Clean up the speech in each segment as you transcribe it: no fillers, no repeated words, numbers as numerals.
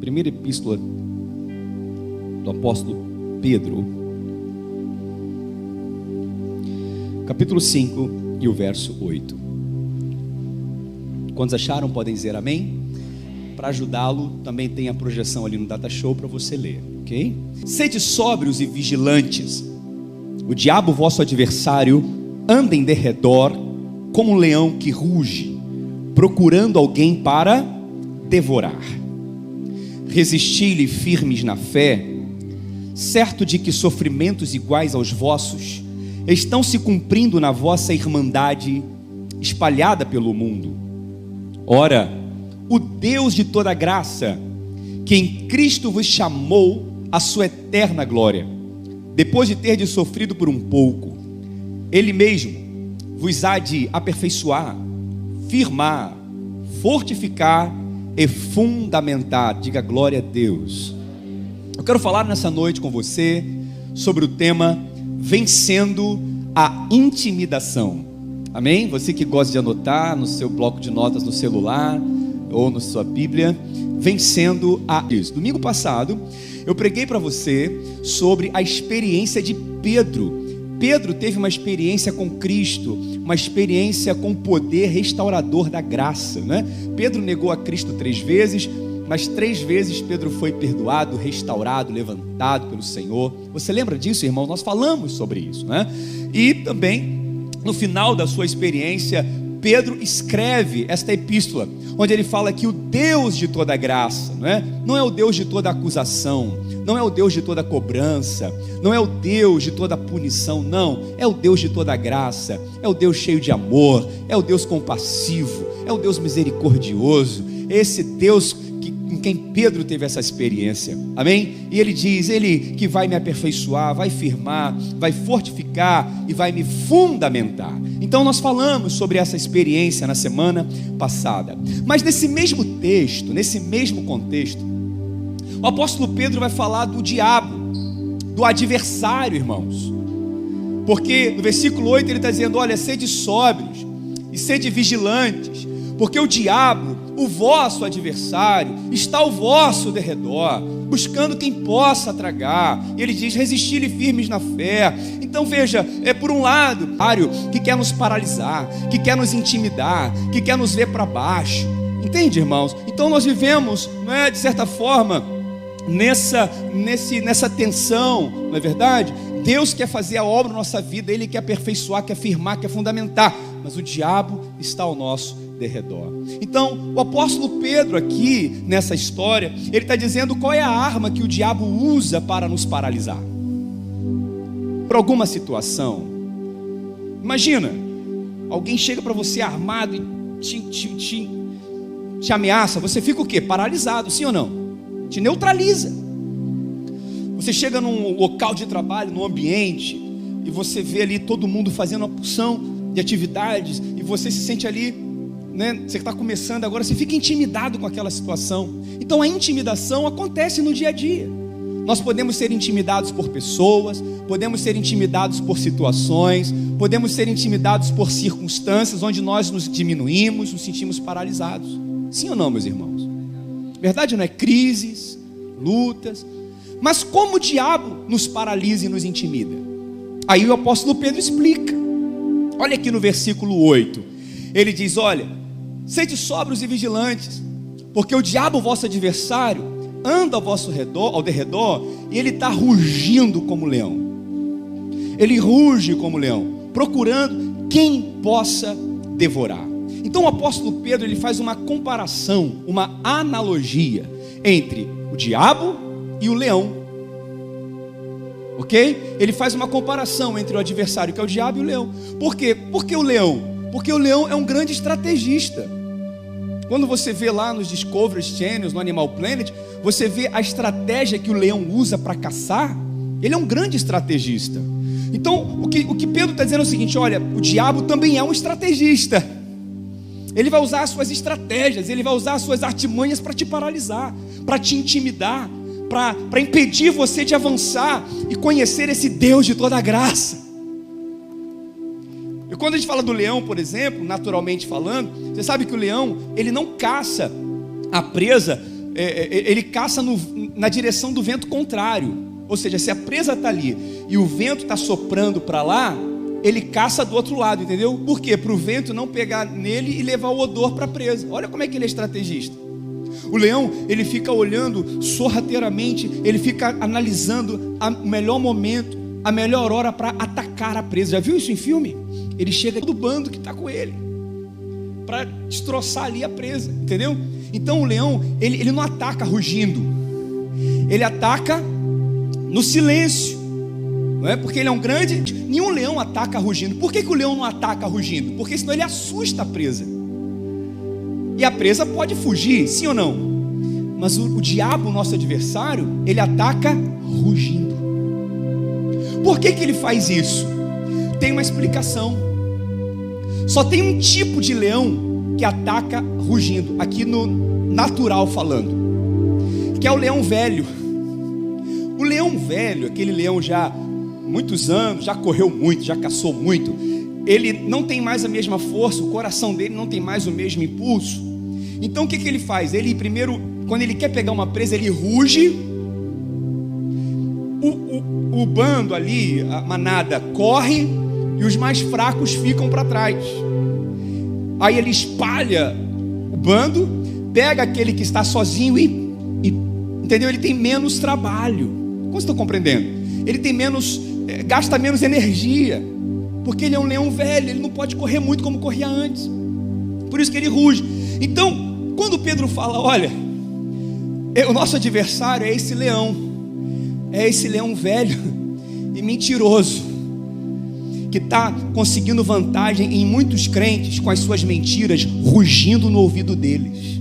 Primeira epístola do apóstolo Pedro, capítulo 5 e o verso 8. Quantos acharam, podem dizer amém? Para ajudá-lo, também tem a projeção ali no Data Show para você ler, ok? Sede sóbrios e vigilantes. O diabo, vosso adversário, anda em derredor como um leão que ruge, procurando alguém para devorar. Resisti-lhe firmes na fé, certo de que sofrimentos iguais aos vossos estão se cumprindo na vossa irmandade espalhada pelo mundo. Ora, o Deus de toda graça, que em Cristo vos chamou à sua eterna glória, depois de terdes sofrido por um pouco, Ele mesmo vos há de aperfeiçoar, firmar, fortificar e fundamentar. Diga glória a Deus. Eu quero falar nessa noite com você sobre o tema vencendo a intimidação. Amém? Você que gosta de anotar no seu bloco de notas no celular ou na sua Bíblia, vencendo a isso. Domingo passado eu preguei para você sobre a experiência de Pedro. Pedro teve uma experiência com Cristo, uma experiência com o poder restaurador da graça, né? Pedro negou a Cristo 3 vezes, mas 3 vezes Pedro foi perdoado, restaurado, levantado pelo Senhor. Você lembra disso, irmão? Nós falamos sobre isso, né? E também, no final da sua experiência, Pedro escreve esta epístola, onde ele fala que o Deus de toda graça, não é o Deus de toda acusação, não é o Deus de toda cobrança, não é o Deus de toda punição, não, é o Deus de toda graça, é o Deus cheio de amor, é o Deus compassivo, é o Deus misericordioso, esse Deus com quem Pedro teve essa experiência, amém? E ele diz, ele que vai me aperfeiçoar, vai firmar, vai fortificar e vai me fundamentar. Então nós falamos sobre essa experiência na semana passada, mas nesse mesmo texto, nesse mesmo contexto, o apóstolo Pedro vai falar do diabo, do adversário, irmãos, porque no versículo 8 ele está dizendo, olha, sede sóbrios e sede vigilantes, porque o diabo, o vosso adversário, está ao vosso derredor, buscando quem possa tragar. E ele diz, resisti-lhe firmes na fé. Então veja, por um lado, que quer nos paralisar, que quer nos intimidar, que quer nos ver para baixo. Entende, irmãos? Então nós vivemos, de certa forma, nessa tensão, não é verdade? Deus quer fazer a obra na nossa vida, Ele quer aperfeiçoar, quer firmar, quer fundamentar, mas o diabo está ao nosso derredor. Então o apóstolo Pedro aqui nessa história, ele está dizendo qual é a arma que o diabo usa para nos paralisar. Por alguma situação, imagina, alguém chega para você armado e te ameaça, você fica o quê? Paralisado, sim ou não? Te neutraliza. Você chega num local de trabalho, num ambiente, e você vê ali todo mundo fazendo uma porção de atividades, e você se sente ali, você está começando agora, você fica intimidado com aquela situação. Então a intimidação acontece no dia a dia. Nós podemos ser intimidados por pessoas, podemos ser intimidados por situações, podemos ser intimidados por circunstâncias onde nós nos diminuímos, nos sentimos paralisados. Sim ou não, meus irmãos? Verdade não é? Crises, lutas. Mas como o diabo nos paralisa e nos intimida? Aí o apóstolo Pedro explica. Olha aqui no versículo 8. Ele diz, olha, sede sóbrios e vigilantes, porque o diabo, vosso adversário, anda ao vosso derredor, e ele está rugindo como leão. Ele ruge como leão, procurando quem possa devorar. Então o apóstolo Pedro, ele faz uma comparação, uma analogia entre o diabo e o leão. Ok? Ele faz uma comparação entre o adversário, que é o diabo, e o leão. Por quê? Por que o leão? Porque o leão é um grande estrategista. Quando você vê lá nos Discovery Channels, no Animal Planet, você vê a estratégia que o leão usa para caçar. Ele é um grande estrategista. Então o que Pedro está dizendo é o seguinte, olha, o diabo também é um estrategista. Ele vai usar as suas estratégias, ele vai usar as suas artimanhas para te paralisar, para te intimidar, para impedir você de avançar e conhecer esse Deus de toda graça. E quando a gente fala do leão, por exemplo, naturalmente falando, você sabe que o leão, ele não caça a presa ele caça na direção do vento contrário. Ou seja, se a presa está ali e o vento está soprando para lá, ele caça do outro lado, entendeu? Por quê? Para o vento não pegar nele e levar o odor para a presa. Olha como é que ele é estrategista. O leão, ele fica olhando sorrateiramente, ele fica analisando o melhor momento, a melhor hora para atacar a presa. Já viu isso em filme? Ele chega do bando que está com ele para destroçar ali a presa, entendeu? Então o leão, ele não ataca rugindo, ele ataca no silêncio, não é? Porque ele é um grande. Nenhum leão ataca rugindo. Por que o leão não ataca rugindo? Porque senão ele assusta a presa, e a presa pode fugir, sim ou não? Mas o diabo, nosso adversário, ele ataca rugindo. Por que ele faz isso? Tem uma explicação. Só tem um tipo de leão que ataca rugindo, aqui no natural falando, que é o leão velho. O leão velho, aquele leão já muitos anos, já correu muito, já caçou muito, ele não tem mais a mesma força, o coração dele não tem mais o mesmo impulso. Então o que ele faz? Ele primeiro, quando ele quer pegar uma presa, ele ruge, o bando ali, a manada, corre e os mais fracos ficam para trás. Aí ele espalha o bando, pega aquele que está sozinho e entendeu? Ele tem menos trabalho. Como vocês estão compreendendo? Ele tem menos, gasta menos energia, porque ele é um leão velho, ele não pode correr muito como corria antes. Por isso que ele ruge. Então, quando Pedro fala, olha, o nosso adversário é esse leão velho e mentiroso, que está conseguindo vantagem em muitos crentes com as suas mentiras, rugindo no ouvido deles,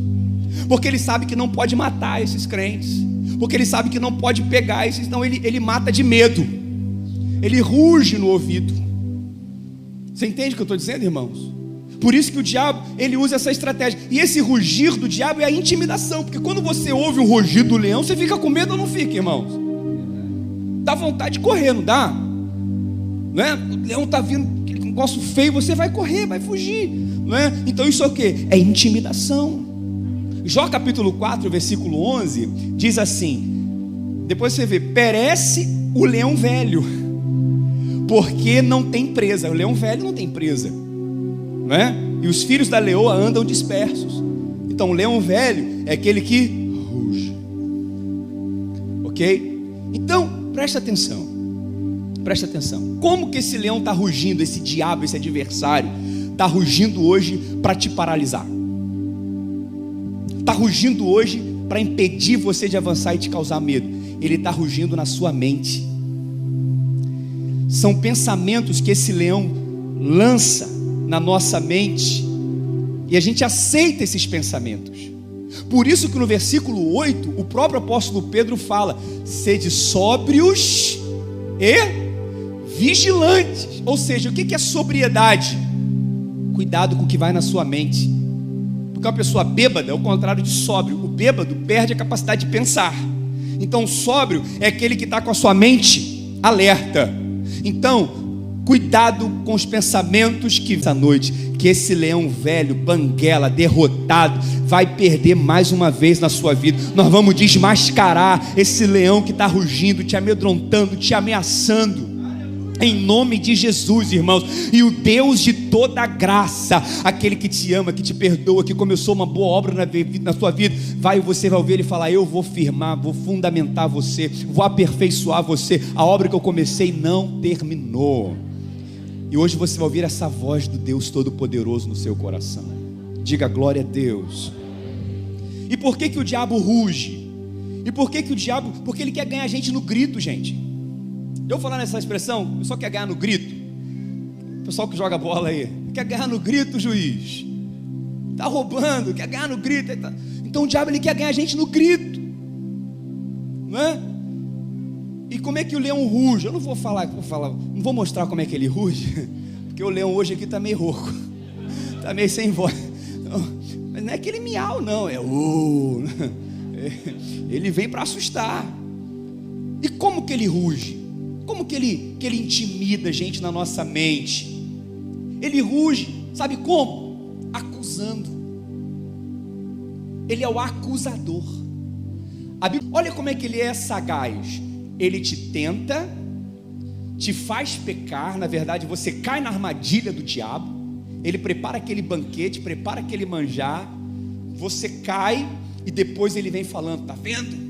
porque ele sabe que não pode matar esses crentes, porque ele sabe que não pode pegar esses, então ele mata de medo, ele ruge no ouvido. Você entende o que eu estou dizendo, irmãos? Por isso que o diabo, ele usa essa estratégia. E esse rugir do diabo é a intimidação, porque quando você ouve um rugir do leão, você fica com medo ou não fica, irmãos? Dá vontade de correr, não dá? Não é? O leão está vindo, aquele negócio feio, você vai correr, vai fugir, não é? Então isso é o que? É intimidação. Jó capítulo 4, versículo 11, diz assim, depois você vê, perece o leão velho, porque não tem presa. O leão velho não tem presa, não é? E os filhos da leoa andam dispersos. Então o leão velho é aquele que ruge, ok? Então presta atenção, como que esse leão está rugindo, esse diabo, esse adversário está rugindo hoje para te paralisar, está rugindo hoje para impedir você de avançar e te causar medo. Ele está rugindo na sua mente. São pensamentos que esse leão lança na nossa mente, e a gente aceita esses pensamentos. Por isso que no versículo 8, o próprio apóstolo Pedro fala, sede sóbrios e vigilantes. Ou seja, o que é sobriedade? Cuidado com o que vai na sua mente, porque uma pessoa bêbada é o contrário de sóbrio. O bêbado perde a capacidade de pensar. Então o sóbrio é aquele que está com a sua mente alerta. Então cuidado com os pensamentos que essa noite, que esse leão velho, banguela, derrotado, vai perder mais uma vez na sua vida. Nós vamos desmascarar esse leão que está rugindo, te amedrontando, te ameaçando, em nome de Jesus, irmãos. E o Deus de toda graça, aquele que te ama, que te perdoa, que começou uma boa obra na sua vida, você vai ouvir ele falar, eu vou firmar, vou fundamentar você, vou aperfeiçoar você. A obra que eu comecei não terminou. E hoje você vai ouvir essa voz do Deus Todo-Poderoso no seu coração. Diga glória a Deus. E por que o diabo ruge? E por que o diabo? Porque ele quer ganhar a gente no grito, gente. Eu falar nessa expressão, o pessoal quer ganhar no grito. O pessoal que joga bola aí, quer ganhar no grito, juiz. Está roubando, quer ganhar no grito. Então o diabo, ele quer ganhar a gente no grito, não é? E como é que o leão ruge? Eu não vou falar, não vou mostrar como é que ele ruge, porque o leão hoje aqui está meio rouco, está meio sem voz. Mas não é aquele miau, não, ele vem para assustar. E como que ele ruge? Como que ele intimida a gente na nossa mente? Ele ruge, sabe como? Acusando. Ele é o acusador. Olha como é que ele é sagaz. Ele te tenta, te faz pecar. Na verdade, você cai na armadilha do diabo. Ele prepara aquele banquete, prepara aquele manjar. Você cai e depois ele vem falando: tá vendo?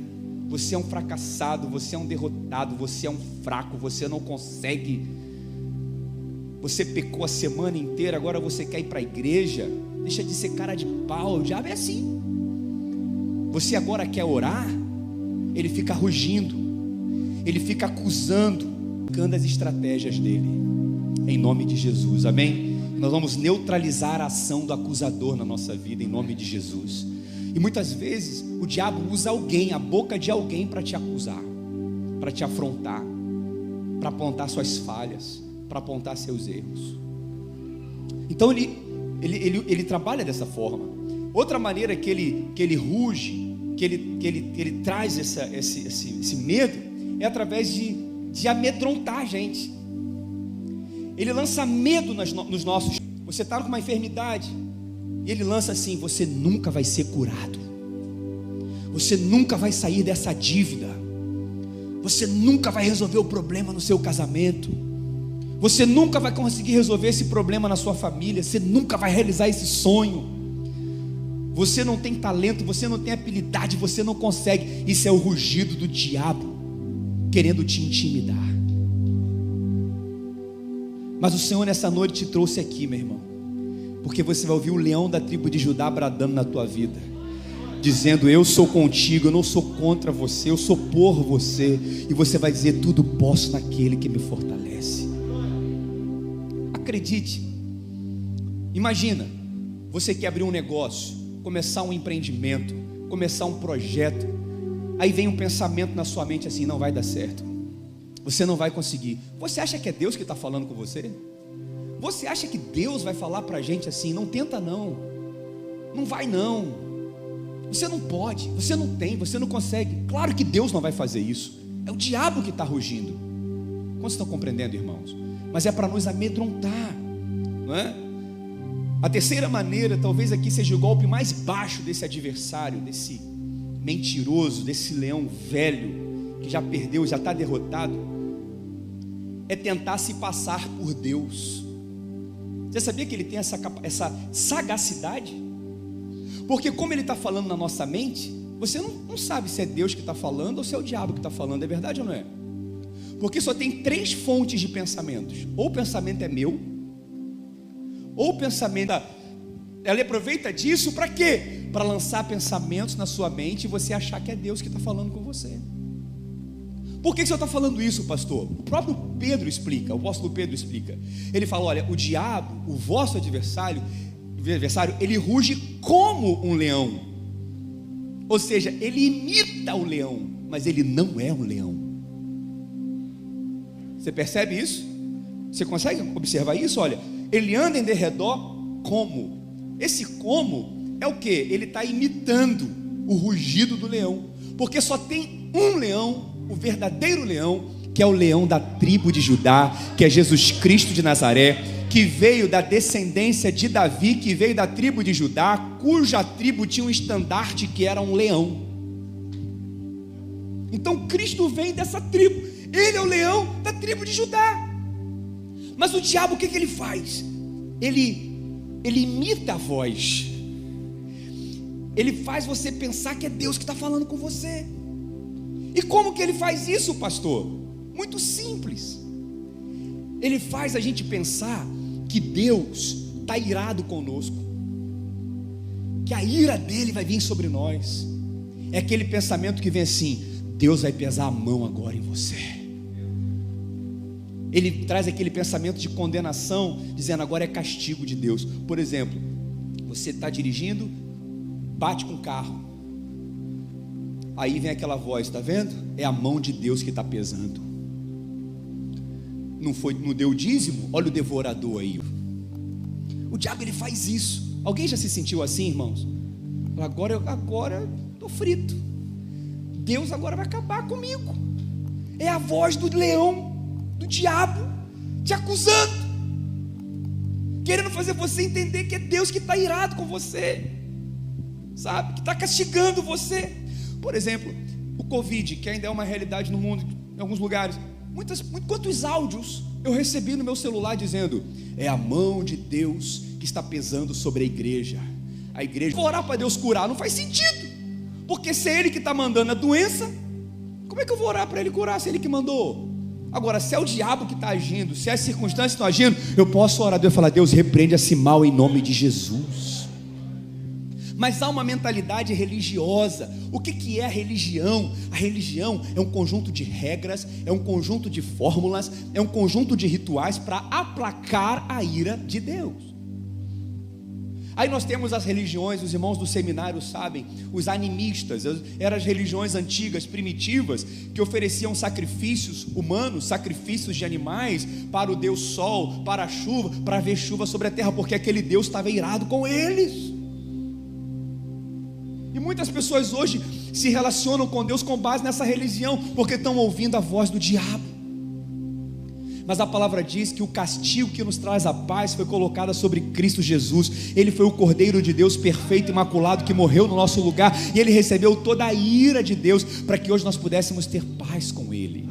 Você é um fracassado, você é um derrotado, você é um fraco, você não consegue. Você pecou a semana inteira, agora você quer ir para a igreja. Deixa de ser cara de pau, o diabo é assim. Você agora quer orar? Ele fica rugindo, ele fica acusando, buscando as estratégias dele. Em nome de Jesus, amém? Nós vamos neutralizar a ação do acusador na nossa vida, em nome de Jesus. E muitas vezes o diabo usa alguém, a boca de alguém, para te acusar, para te afrontar, para apontar suas falhas, para apontar seus erros. Então ele trabalha dessa forma. Outra maneira que ele ruge, que ele traz esse medo, é através de amedrontar a gente. Ele lança medo nos nossos. Você está com uma enfermidade e ele lança assim: você nunca vai ser curado, você nunca vai sair dessa dívida, você nunca vai resolver o problema no seu casamento, você nunca vai conseguir resolver esse problema na sua família, você nunca vai realizar esse sonho, você não tem talento, você não tem habilidade, você não consegue. Isso é o rugido do diabo querendo te intimidar. Mas o Senhor nessa noite te trouxe aqui, meu irmão, porque você vai ouvir o leão da tribo de Judá bradando na tua vida, dizendo: eu sou contigo, eu não sou contra você, eu sou por você. E você vai dizer: tudo posso naquele que me fortalece. Acredite. Imagina, você quer abrir um negócio, começar um empreendimento, começar um projeto. Aí vem um pensamento na sua mente assim: não vai dar certo, você não vai conseguir. Você acha que é Deus que está falando com você? Você acha que Deus vai falar para a gente assim: não tenta não, não vai não, você não pode, você não tem, você não consegue? Claro que Deus não vai fazer isso. É o diabo que está rugindo. Quantos estão compreendendo, irmãos? Mas é para nos amedrontar, não é? A terceira maneira, talvez aqui seja o golpe mais baixo desse adversário, desse mentiroso, desse leão velho que já perdeu, já está derrotado, é tentar se passar por Deus. Você sabia que ele tem essa sagacidade? Porque como ele está falando na nossa mente, você não sabe se é Deus que está falando ou se é o diabo que está falando. É verdade ou não é? Porque só tem 3 fontes de pensamentos: ou o pensamento é meu, ou o pensamento... Ela aproveita disso para quê? Para lançar pensamentos na sua mente e você achar que é Deus que está falando com você. Por que o senhor está falando isso, pastor? O próprio Pedro explica, o apóstolo Pedro explica. Ele fala: olha, o diabo, o vosso adversário, ele ruge como um leão. Ou seja, ele imita o leão, mas ele não é um leão. Você percebe isso? Você consegue observar isso? Olha, ele anda em derredor como. Esse como é o que? Ele está imitando o rugido do leão. Porque só tem um leão, o verdadeiro leão, que é o leão da tribo de Judá, que é Jesus Cristo de Nazaré, que veio da descendência de Davi, que veio da tribo de Judá, cuja tribo tinha um estandarte que era um leão. Então Cristo vem dessa tribo, ele é o leão da tribo de Judá. Mas o diabo, o que ele faz? Ele imita a voz, ele faz você pensar que é Deus que está falando com você. E como que ele faz isso, pastor? Muito simples. Ele faz a gente pensar que Deus está irado conosco, que a ira dele vai vir sobre nós. É aquele pensamento que vem assim: Deus vai pesar a mão agora em você. Ele traz aquele pensamento de condenação, dizendo: agora é castigo de Deus. Por exemplo, você está dirigindo, bate com o carro, aí vem aquela voz: está vendo? É a mão de Deus que está pesando. Não deu o dízimo? Olha o devorador aí. O diabo, ele faz isso. Alguém já se sentiu assim, irmãos? Agora estou frito, Deus agora vai acabar comigo. É a voz do leão, do diabo, te acusando, querendo fazer você entender que é Deus que está irado com você, sabe? Que está castigando você. Por exemplo, O Covid, que ainda é uma realidade no mundo, em alguns lugares. Quantos áudios eu recebi no meu celular dizendo: é a mão de Deus que está pesando sobre a igreja. A igreja, vou orar para Deus curar, não faz sentido, porque se é Ele que está mandando a doença, como é que eu vou orar para Ele curar se é Ele que mandou? Agora, se é o diabo que está agindo, se as circunstâncias estão agindo, eu posso orar a Deus e falar: Deus, repreende esse mal em nome de Jesus. Mas há uma mentalidade religiosa. O que é a religião? A religião é um conjunto de regras, é um conjunto de fórmulas, é um conjunto de rituais para aplacar a ira de Deus. Aí nós temos as religiões, os irmãos do seminário sabem, os animistas, eram as religiões antigas, primitivas, que ofereciam sacrifícios humanos, sacrifícios de animais, para o Deus Sol, para a chuva, para ver chuva sobre a terra, porque aquele Deus estava irado com eles. E muitas pessoas hoje se relacionam com Deus com base nessa religião, porque estão ouvindo a voz do diabo. Mas a palavra diz que o castigo que nos traz a paz foi colocado sobre Cristo Jesus. Ele foi o Cordeiro de Deus perfeito, imaculado, que morreu no nosso lugar, e Ele recebeu toda a ira de Deus, para que hoje nós pudéssemos ter paz com Ele.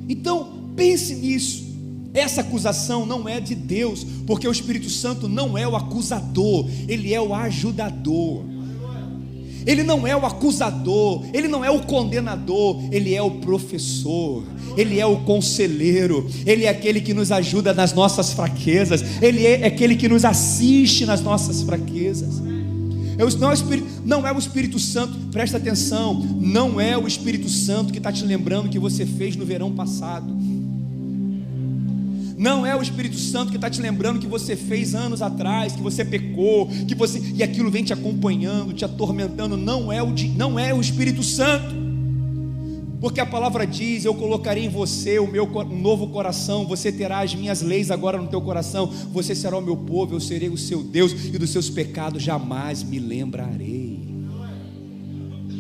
Então pense nisso. Essa acusação não é de Deus, porque o Espírito Santo não é o acusador, Ele é o ajudador. Ele não é o acusador, Ele não é o condenador, Ele é o professor, Ele é o conselheiro, Ele é aquele que nos ajuda nas nossas fraquezas, Ele é aquele que nos assiste nas nossas fraquezas. Não é o Espírito Santo, presta atenção, não é o Espírito Santo que está te lembrando o que você fez no verão passado. Não é o Espírito Santo que está te lembrando o que você fez anos atrás, que você pecou, e aquilo vem te acompanhando, te atormentando. Não é o Espírito Santo, porque a palavra diz: eu colocarei em você um novo coração, você terá as minhas leis agora no teu coração, você será o meu povo, eu serei o seu Deus, e dos seus pecados jamais me lembrarei.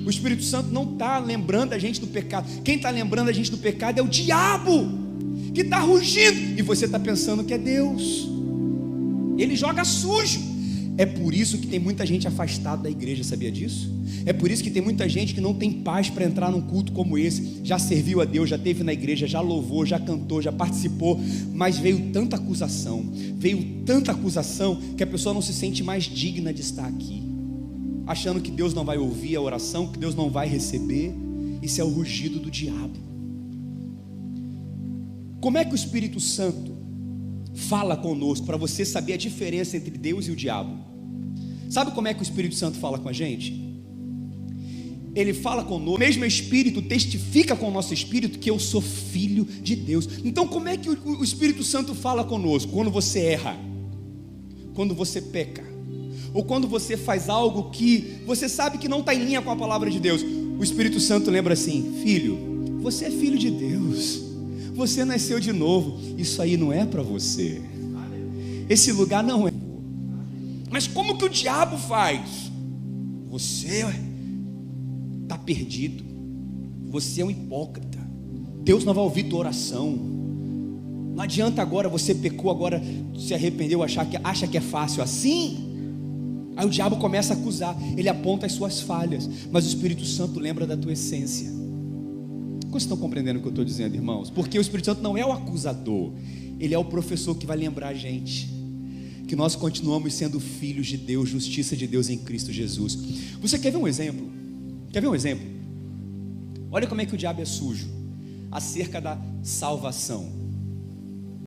O Espírito Santo não está lembrando a gente do pecado. Quem está lembrando a gente do pecado é o diabo, que está rugindo, e você está pensando que é Deus. Ele joga sujo. É por isso que tem muita gente afastada da igreja, sabia disso? É por isso que tem muita gente que não tem paz para entrar num culto como esse. Já serviu a Deus, já esteve na igreja, já louvou, já cantou, já participou, mas veio tanta acusação, que a pessoa não se sente mais digna de estar aqui, achando que Deus não vai ouvir a oração, que Deus não vai receber. Isso é o rugido do diabo. Como é que o Espírito Santo fala conosco, para você saber a diferença entre Deus e o diabo? Sabe como é que o Espírito Santo fala com a gente? Ele fala conosco, o mesmo Espírito testifica com o nosso Espírito que eu sou filho de Deus. Então como é que o Espírito Santo fala conosco? Quando você erra, quando você peca, ou quando você faz algo que você sabe que não está em linha com a palavra de Deus, o Espírito Santo lembra assim: filho, você é filho de Deus, você nasceu de novo, isso aí não é para você, esse lugar não é. Mas como que o diabo faz? Você está perdido, você é um hipócrita, Deus não vai ouvir tua oração, não adianta agora, você pecou, agora se arrependeu, acha que é fácil assim. Aí o diabo começa a acusar, ele aponta as suas falhas, mas o Espírito Santo lembra da tua essência. Vocês estão compreendendo o que eu estou dizendo, irmãos? Porque o Espírito Santo não é o acusador, ele é o professor que vai lembrar a gente que nós continuamos sendo filhos de Deus, justiça de Deus em Cristo Jesus. Você quer ver um exemplo? Olha como é que o diabo é sujo acerca da salvação.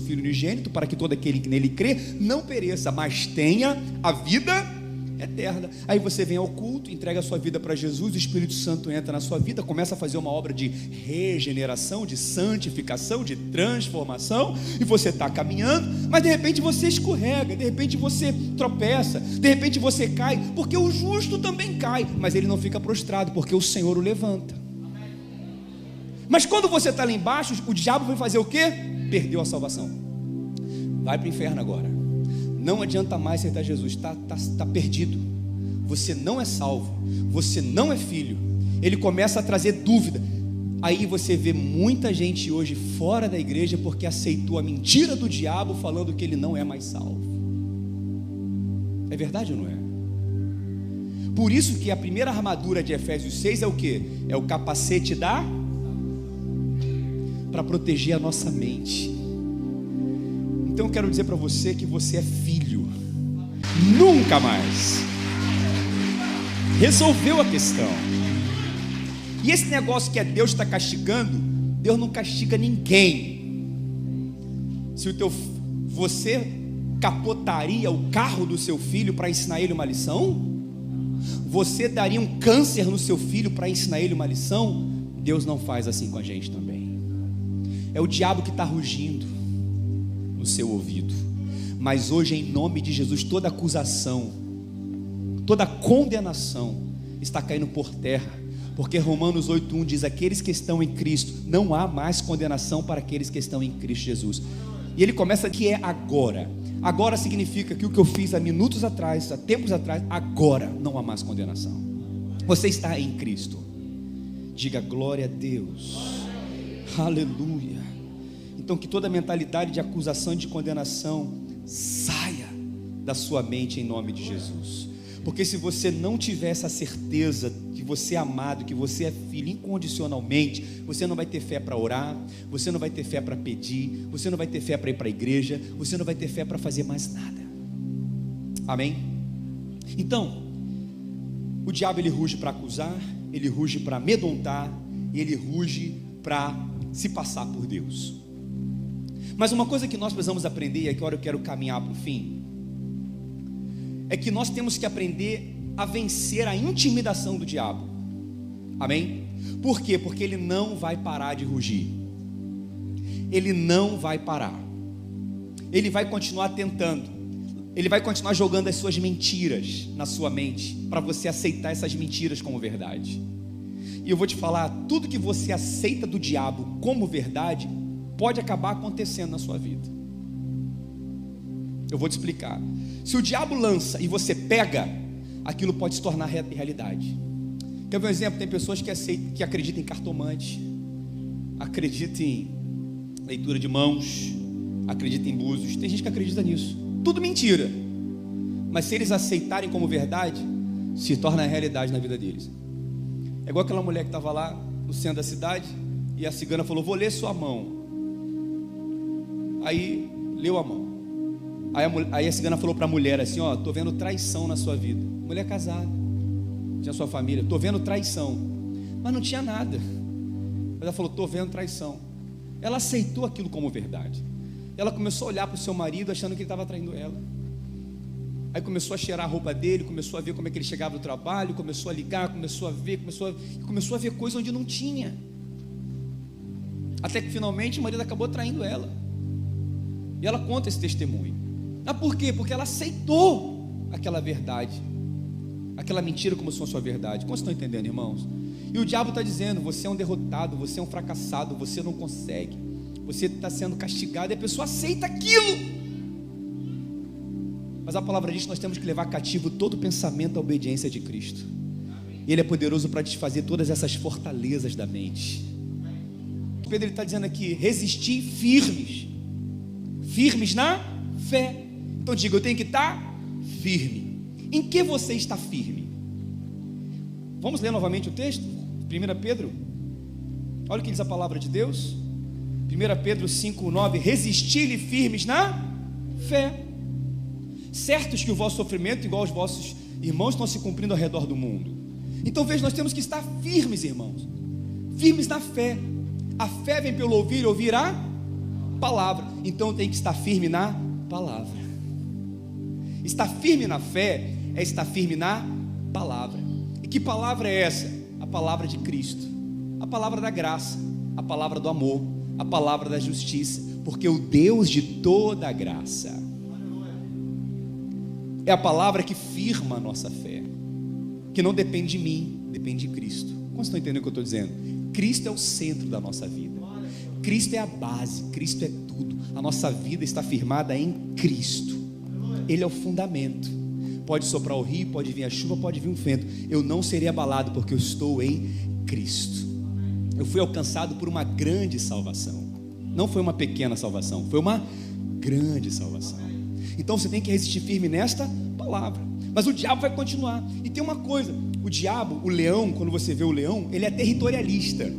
Filho unigênito, para que todo aquele que nele crê não pereça, mas tenha a vida eterna. Aí você vem ao culto, entrega a sua vida para Jesus, o Espírito Santo entra na sua vida, começa a fazer uma obra de regeneração, de santificação, de transformação, e você está caminhando, mas de repente você escorrega, de repente você tropeça, de repente você cai, porque o justo também cai, mas ele não fica prostrado, porque o Senhor o levanta. Mas quando você está lá embaixo, o diabo vai fazer o quê? Perdeu a salvação, vai para o inferno agora. Não adianta mais aceitar Jesus, está perdido, você não é salvo, você não é filho. Ele começa a trazer dúvida. Aí você vê muita gente hoje fora da igreja porque aceitou a mentira do diabo, falando que ele não é mais salvo. É verdade ou não é? Por isso que a primeira armadura de Efésios 6 é o quê? É o capacete para proteger a nossa mente. Então eu quero dizer para você que você é filho. Nunca mais. Resolveu a questão. E esse negócio que é Deus está castigando, Deus não castiga ninguém. Se você capotaria o carro do seu filho para ensinar ele uma lição? Você daria um câncer no seu filho para ensinar ele uma lição? Deus não faz assim com a gente também. É o diabo que está rugindo no seu ouvido. Mas hoje, em nome de Jesus, toda acusação, toda condenação está caindo por terra. Porque Romanos 8:1 diz: aqueles que estão em Cristo, não há mais condenação para aqueles que estão em Cristo Jesus. E ele começa que é agora. Agora significa que o que eu fiz há minutos atrás, há tempos atrás, agora não há mais condenação. Você está em Cristo. Diga glória a Deus. Aleluia. Então que toda mentalidade de acusação e de condenação saia da sua mente em nome de Jesus. Porque se você não tiver essa certeza que você é amado, que você é filho incondicionalmente, você não vai ter fé para orar, você não vai ter fé para pedir, você não vai ter fé para ir para a igreja, você não vai ter fé para fazer mais nada. Amém? Então, o diabo ele ruge para acusar, ele ruge para amedrontar, e ele ruge para se passar por Deus. Mas uma coisa que nós precisamos aprender, e agora eu quero caminhar para o fim, é que nós temos que aprender a vencer a intimidação do diabo. Amém? Por quê? Porque ele não vai parar de rugir. Ele não vai parar. Ele vai continuar tentando. Ele vai continuar jogando as suas mentiras na sua mente, para você aceitar essas mentiras como verdade. E eu vou te falar, tudo que você aceita do diabo como verdade, pode acabar acontecendo na sua vida. Eu vou te explicar. Se o diabo lança e você pega, aquilo pode se tornar realidade. Quer ver um exemplo? Tem pessoas que acreditam em cartomante, acreditam em leitura de mãos, acreditam em búzios. Tem gente que acredita nisso. Tudo mentira. Mas se eles aceitarem como verdade, se torna realidade na vida deles. É igual aquela mulher que estava lá no centro da cidade, e a cigana falou: vou ler sua mão. Aí leu a mão. Aí a cigana falou para a mulher assim: ó, estou vendo traição na sua vida. Mulher casada, tinha sua família, estou vendo traição. Mas não tinha nada. Mas ela falou: estou vendo traição. Ela aceitou aquilo como verdade. Ela começou a olhar para o seu marido achando que ele estava traindo ela. Aí começou a cheirar a roupa dele, começou a ver como é que ele chegava do trabalho, começou a ligar, começou a ver coisa onde não tinha. Até que finalmente o marido acabou traindo ela. E ela conta esse testemunho. Ah, por quê? Porque ela aceitou aquela verdade, aquela mentira como se fosse a sua verdade. Como vocês estão entendendo, irmãos? E o diabo está dizendo: você é um derrotado, você é um fracassado, você não consegue, você está sendo castigado, e a pessoa aceita aquilo. Mas a palavra diz que nós temos que levar cativo todo pensamento à obediência de Cristo. Ele é poderoso para desfazer todas essas fortalezas da mente. Pedro está dizendo aqui: resistir firmes, firmes na fé. Então diga: eu tenho que estar firme. Em que você está firme? Vamos ler novamente o texto? 1 Pedro. Olha o que diz a palavra de Deus. 1 Pedro 5:9. Resistir-lhe firmes na fé, certos que o vosso sofrimento, igual aos vossos irmãos, estão se cumprindo ao redor do mundo. Então veja, nós temos que estar firmes, irmãos, firmes na fé. A fé vem pelo ouvir, ouvir a palavra. Então tem que estar firme na palavra. Estar firme na fé é estar firme na palavra. E que palavra é essa? A palavra de Cristo, a palavra da graça, a palavra do amor, a palavra da justiça. Porque o Deus de toda a graça é a palavra que firma a nossa fé, que não depende de mim, depende de Cristo. Como vocês estão entendendo o que eu estou dizendo? Cristo é o centro da nossa vida, Cristo é a base, Cristo é tudo. A nossa vida está firmada em Cristo. Ele é o fundamento. Pode soprar o rio, pode vir a chuva, pode vir um vento, eu não serei abalado, porque eu estou em Cristo. Eu fui alcançado por uma grande salvação. Não foi uma pequena salvação, foi uma grande salvação. Então você tem que resistir firme nesta palavra. Mas o diabo vai continuar. E tem uma coisa, o diabo, o leão, quando você vê o leão, ele é territorialista.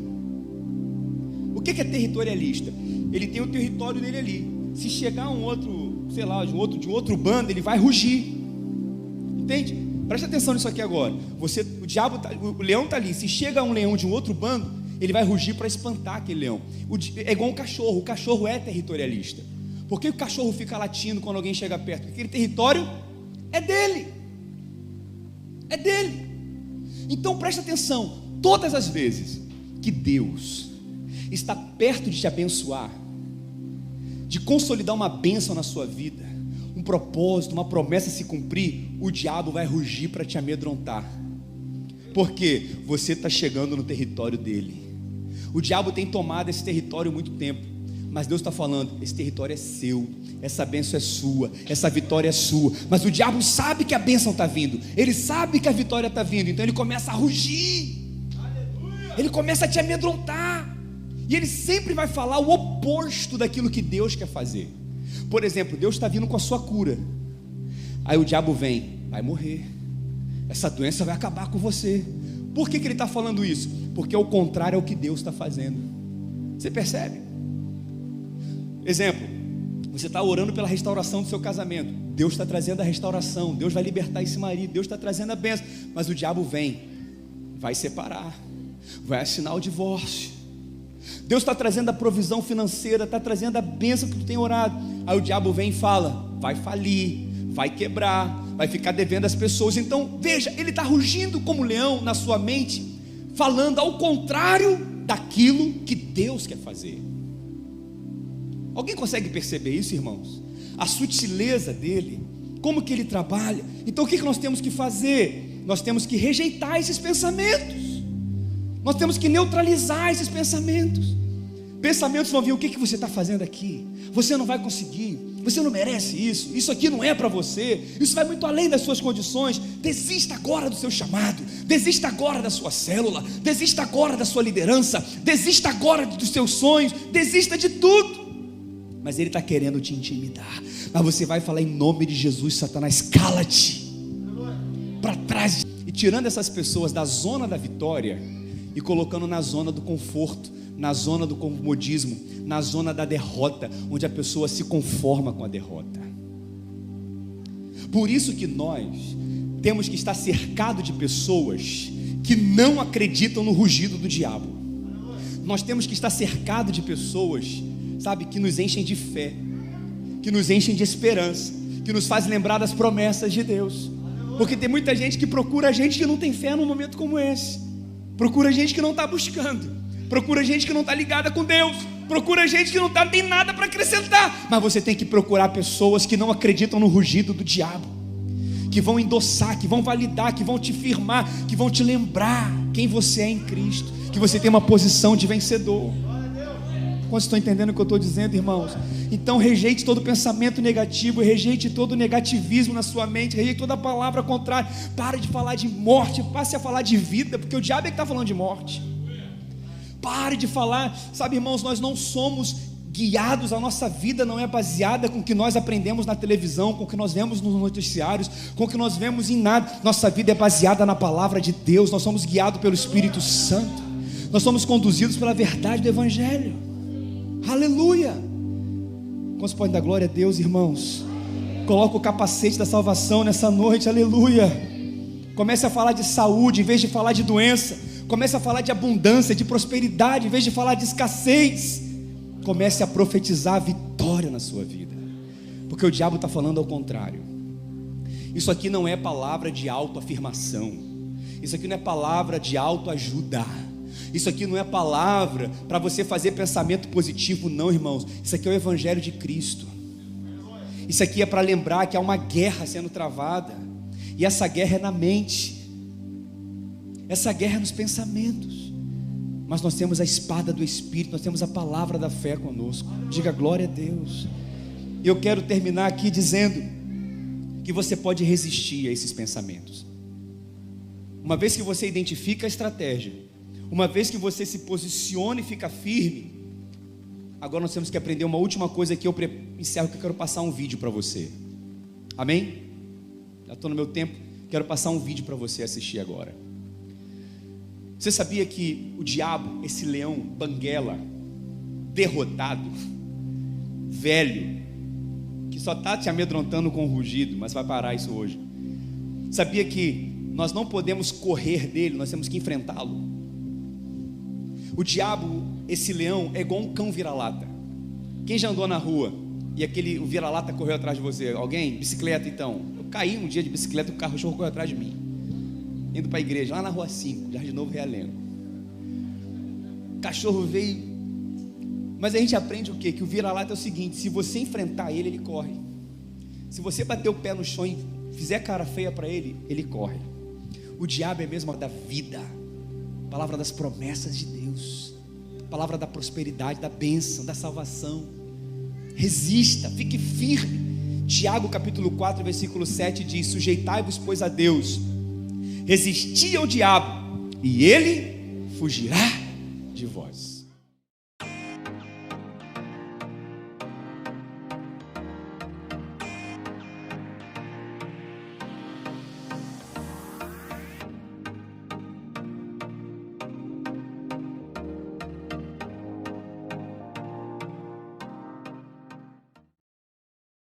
O que é territorialista? Ele tem o território dele ali. Se chegar um outro, sei lá, de outro bando, ele vai rugir. Entende? Presta atenção nisso aqui agora. O leão está ali. Se chega um leão de um outro bando, ele vai rugir para espantar aquele leão. É igual um cachorro. O cachorro é territorialista. Por que o cachorro fica latindo quando alguém chega perto? Porque aquele território é dele. É dele. Então presta atenção. Todas as vezes que Deus está perto de te abençoar, de consolidar uma bênção na sua vida, um propósito, uma promessa se cumprir, o diabo vai rugir para te amedrontar, porque você está chegando no território dele. O diabo tem tomado esse território há muito tempo, mas Deus está falando, esse território é seu, essa bênção é sua, essa vitória é sua. Mas o diabo sabe que a bênção está vindo, ele sabe que a vitória está vindo, então ele começa a rugir, ele começa a te amedrontar, e ele sempre vai falar o oposto daquilo que Deus quer fazer. Por exemplo, Deus está vindo com a sua cura, aí o diabo vem, vai morrer, essa doença vai acabar com você. Por que ele está falando isso? Porque ao contrário é o que Deus está fazendo. Você percebe? Exemplo, você está orando pela restauração do seu casamento, Deus está trazendo a restauração, Deus vai libertar esse marido, Deus está trazendo a bênção, mas o diabo vem, vai separar, vai assinar o divórcio. Deus está trazendo a provisão financeira, está trazendo a bênção que tu tem orado, aí o diabo vem e fala, vai falir, vai quebrar, vai ficar devendo às pessoas. Então veja, ele está rugindo como leão na sua mente, falando ao contrário daquilo que Deus quer fazer. Alguém consegue perceber isso, irmãos? A sutileza dele, como que ele trabalha. Então o que nós temos que fazer? Nós temos que rejeitar esses pensamentos, nós temos que neutralizar esses pensamentos. Pensamentos vão vir, o que você está fazendo aqui? Você não vai conseguir, você não merece isso, isso aqui não é para você, isso vai muito além das suas condições. Desista agora do seu chamado, desista agora da sua célula, desista agora da sua liderança, desista agora dos seus sonhos, desista de tudo. Mas ele está querendo te intimidar, mas você vai falar em nome de Jesus, Satanás, cala-te, para trás, e tirando essas pessoas da zona da vitória e colocando na zona do conforto, na zona do comodismo, na zona da derrota, onde a pessoa se conforma com a derrota. Por isso que nós temos que estar cercado de pessoas que não acreditam no rugido do diabo. Nós temos que estar cercado de pessoas, sabe, que nos enchem de fé, que nos enchem de esperança, que nos fazem lembrar das promessas de Deus. Porque tem muita gente que procura gente que não tem fé num momento como esse, procura gente que não está buscando, procura gente que não está ligada com Deus, procura gente que não tem nada para acrescentar. Mas você tem que procurar pessoas que não acreditam no rugido do diabo, que vão endossar, que vão validar, que vão te firmar, que vão te lembrar quem você é em Cristo, que você tem uma posição de vencedor. Quantos estão entendendo o que eu estou dizendo, irmãos? Então rejeite todo pensamento negativo, rejeite todo negativismo na sua mente, rejeite toda palavra contrária. Pare de falar de morte, passe a falar de vida, porque o diabo é que está falando de morte. Pare de falar, sabe, irmãos, nós não somos guiados, a nossa vida não é baseada com o que nós aprendemos na televisão, com o que nós vemos nos noticiários, com o que nós vemos em nada. Nossa vida é baseada na palavra de Deus, nós somos guiados pelo Espírito Santo, nós somos conduzidos pela verdade do Evangelho. Aleluia! Quantos podem dar glória a Deus, irmãos? Coloca o capacete da salvação nessa noite, aleluia! Comece a falar de saúde em vez de falar de doença. Comece a falar de abundância, de prosperidade em vez de falar de escassez. Comece a profetizar a vitória na sua vida, porque o diabo está falando ao contrário. Isso aqui não é palavra de autoafirmação, isso aqui não é palavra de autoajuda, isso aqui não é palavra para você fazer pensamento positivo, não, irmãos. Isso aqui é o Evangelho de Cristo. Isso aqui é para lembrar que há uma guerra sendo travada, e essa guerra é na mente, essa guerra é nos pensamentos. Mas nós temos a espada do Espírito, nós temos a palavra da fé conosco. Diga glória a Deus. E eu quero terminar aqui dizendo que você pode resistir a esses pensamentos. Uma vez que você identifica a estratégia, uma vez que você se posiciona e fica firme, agora nós temos que aprender uma última coisa que eu encerro, que eu quero passar um vídeo para você. Amém? Já estou no meu tempo, quero passar um vídeo para você assistir agora. Você sabia que o diabo, esse leão banguela, derrotado, velho, que só está te amedrontando com o rugido, mas vai parar isso hoje. Sabia que nós não podemos correr dele, nós temos que enfrentá-lo. O diabo, esse leão, é igual um cão vira-lata. Quem já andou na rua e o vira-lata correu atrás de você? Alguém? Bicicleta então. Eu caí um dia de bicicleta e o cachorro correu atrás de mim, indo para a igreja, lá na rua 5, Jardim Novo Realengo. O cachorro veio. Mas a gente aprende o quê? Que o vira-lata é o seguinte: se você enfrentar ele, ele corre. Se você bater o pé no chão e fizer cara feia para ele, ele corre. O diabo é mesmo da vida, palavra das promessas de Deus, palavra da prosperidade, da bênção, da salvação. Resista, fique firme. Tiago capítulo 4, versículo 7 diz: sujeitai-vos, pois, a Deus, resisti ao diabo, e ele fugirá de vós.